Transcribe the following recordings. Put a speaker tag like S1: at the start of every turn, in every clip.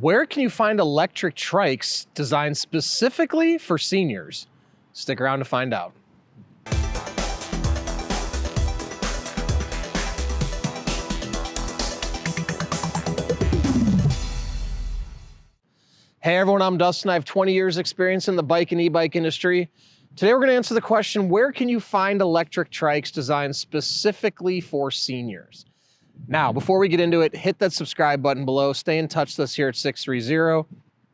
S1: Where can you find electric trikes designed specifically for seniors? Stick around to find out. Hey everyone, I'm Dustin. I have 20 years experience in the bike and e-bike industry. Today we're going to answer the question, where can you find electric trikes designed specifically for seniors? Now, before we get into it, hit that subscribe button below. Stay in touch with us here at Sixthreezero.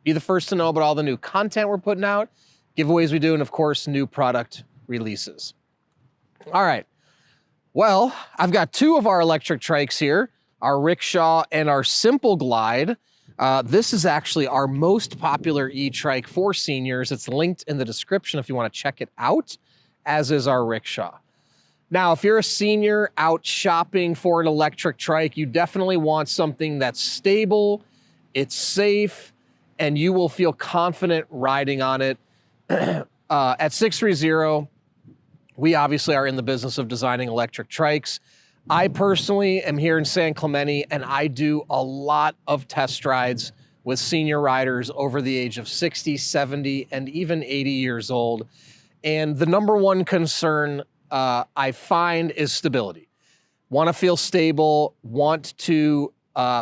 S1: Be the first to know about all the new content we're putting out, giveaways we do, and of course, new product releases. All right. Well, I've got two of our electric trikes here, our Rickshaw and our Simple Glide. This is actually our most popular e-trike for seniors. It's linked in the description if you want to check it out, as is our Rickshaw. Now, if you're a senior out shopping for an electric trike, you definitely want something that's stable, it's safe, and you will feel confident riding on it. At Sixthreezero, we obviously are in the business of designing electric trikes. I personally am here in San Clemente, and I do a lot of test rides with senior riders over the age of 60, 70, and even 80 years old. And the number one concern I find is stability. Want to feel stable, want to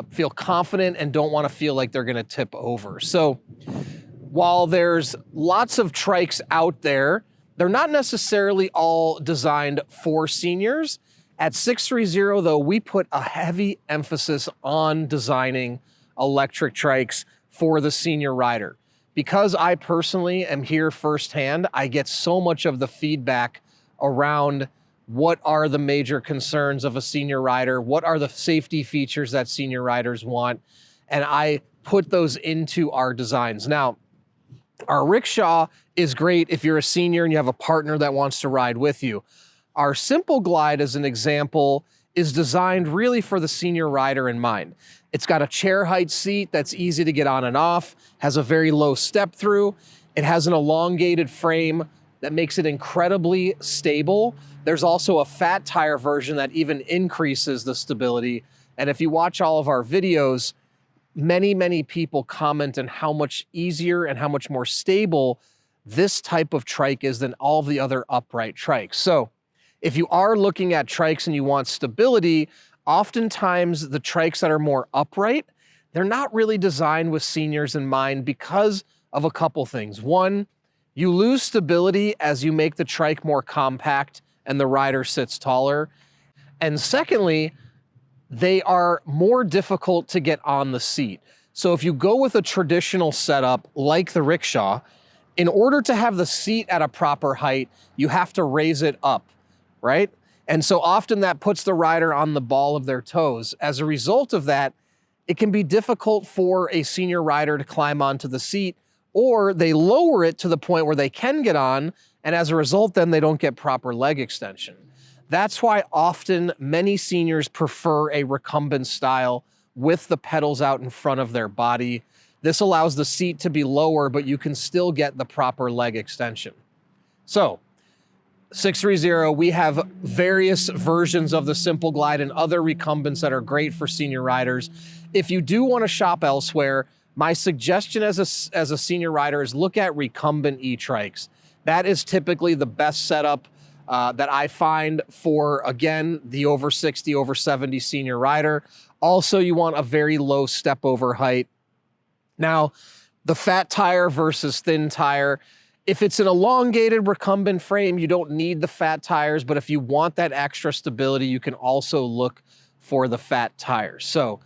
S1: feel confident, and don't want to feel like they're going to tip over. So while there's lots of trikes out there, they're not necessarily all designed for seniors. At Sixthreezero, though, we put a heavy emphasis on designing electric trikes for the senior rider. Because I personally am here firsthand, I get so much of the feedback around what are the major concerns of a senior rider, what are the safety features that senior riders want, and I put those into our designs. Now, our Rickshaw is great if you're a senior and you have a partner that wants to ride with you. Our Simple Glide, as an example, is designed really for the senior rider in mind. It's got a chair height seat that's easy to get on and off, has a very low step through. It has an elongated frame that makes it incredibly stable. There's also a fat tire version that even increases the stability. And if you watch all of our videos, many people comment on how much easier and how much more stable this type of trike is than all the other upright trikes. So if you are looking at trikes and you want stability, oftentimes the trikes that are more upright, they're not really designed with seniors in mind because of a couple things. One, you lose stability as you make the trike more compact and the rider sits taller. And secondly, they are more difficult to get on the seat. So if you go with a traditional setup like the Rickshaw, in order to have the seat at a proper height, you have to raise it up, right? And so often that puts the rider on the ball of their toes. As a result of that, it can be difficult for a senior rider to climb onto the seat, or they lower it to the point where they can get on, and as a result, then they don't get proper leg extension. That's why often many seniors prefer a recumbent style with the pedals out in front of their body. This allows the seat to be lower, but you can still get the proper leg extension. So, Sixthreezero, we have various versions of the Simple Glide and other recumbents that are great for senior riders. If you do want to shop elsewhere, my suggestion as a senior rider is look at recumbent E-Trikes. That is typically the best setup that I find for, again, the over 60, over 70 senior rider. Also, you want a very low step over height. Now, the fat tire versus thin tire, if it's an elongated recumbent frame, you don't need the fat tires, but if you want that extra stability, you can also look for the fat tires. So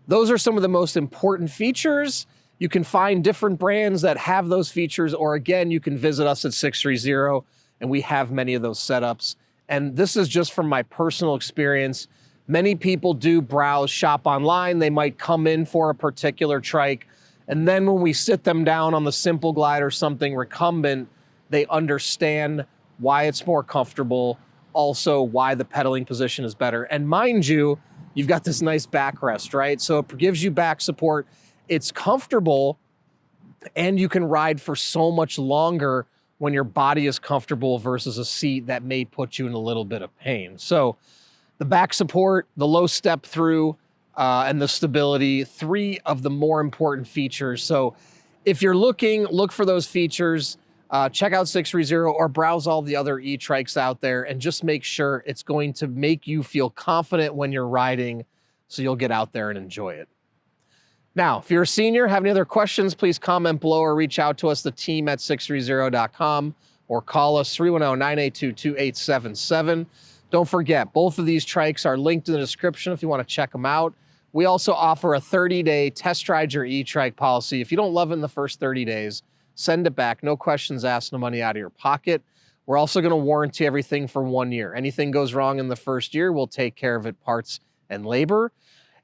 S1: those are some of the most important features. You can find different brands that have those features, or again, you can visit us at Sixthreezero, and we have many of those setups. And this is just from my personal experience. Many people do browse, shop online. They might come in for a particular trike, and then when we sit them down on the Simple Glide or something recumbent, they understand why it's more comfortable, also why the pedaling position is better. And mind you, you've got this nice backrest, right? So it gives you back support. It's comfortable, and you can ride for so much longer when your body is comfortable versus a seat that may put you in a little bit of pain. So the back support, the low step through, and the stability, 3 of the more important features. So if you're looking, look for those features. Check out Sixthreezero or browse all the other E-Trikes out there and just make sure it's going to make you feel confident when you're riding, so you'll get out there and enjoy it. Now, if you're a senior, have any other questions, please comment below or reach out to us, the team at sixthreezero.com, or call us 310-982-2877. Don't forget, both of these trikes are linked in the description if you want to check them out. We also offer a 30-day test ride your E-Trike policy. If you don't love it in the first 30 days, send it back. No questions asked, no money out of your pocket. We're also going to warranty everything for 1 year. Anything goes wrong in the first year, we'll take care of it, parts and labor.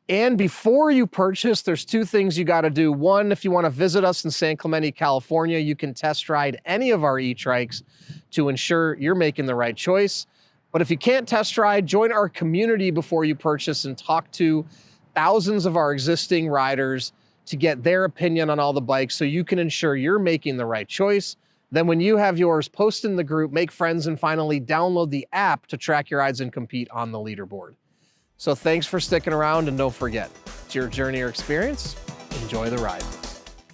S1: And before you purchase, there's 2 things you got to do. 1, if you want to visit us in San Clemente, California, you can test ride any of our E-Trikes to ensure you're making the right choice. But if you can't test ride, join our community before you purchase and talk to thousands of our existing riders to get their opinion on all the bikes so you can ensure you're making the right choice. Then when you have yours, post in the group, make friends, and finally download the app to track your rides and compete on the leaderboard. So thanks for sticking around, and don't forget, it's your journey or experience. Enjoy the ride.